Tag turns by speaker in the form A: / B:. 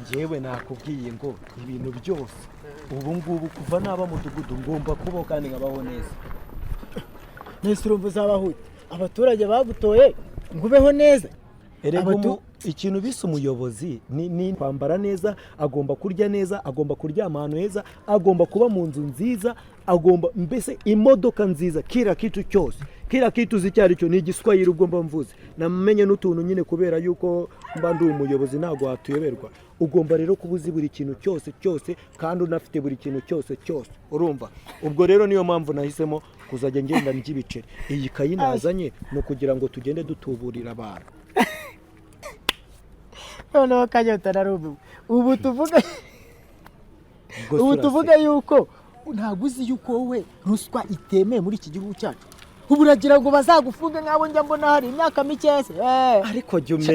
A: njyewe nakubwiye ngo ibintu byose ubu ngubu kuva naba mudugudu ngomba kubaho kandi nkabaho neza.
B: Nese urumva uzabaho abaturage bagutoye ngo ubeho neza.
A: Ikintu bise umuyobozi ni kwambara neza, agomba kurya neza, agomba kuryama ahantu heza, agomba kuba mu nzu nziza, agomba mbese imodoka nziza, kira kitu cyose, kira kitu zicyari cyo ni igiswahili ubwo mba mvuze. Namenye n'utuntu nyine kubera yuko mba ndi umuyobozi ntago watuyoberwa. Ugomba rero kubuzi buri kintu cyose kandi unafite buri kintu cyose urumva. Ubwo rero niyo mpamvu nahisemo kuzajya ngenda n'ibiceri. Iyi kayi nazanye no kugira ngo tugende dutuburira abantu.
B: Noneho kanyota narubu ubu tuvuga yuko ntabwo uzi yuko wowe ruswa itemeye muri iki gihugu cyacu. Ubu uragira ngo bazagufunge nk'abo njya mbona hari imyaka mike se
A: ariko jya umenya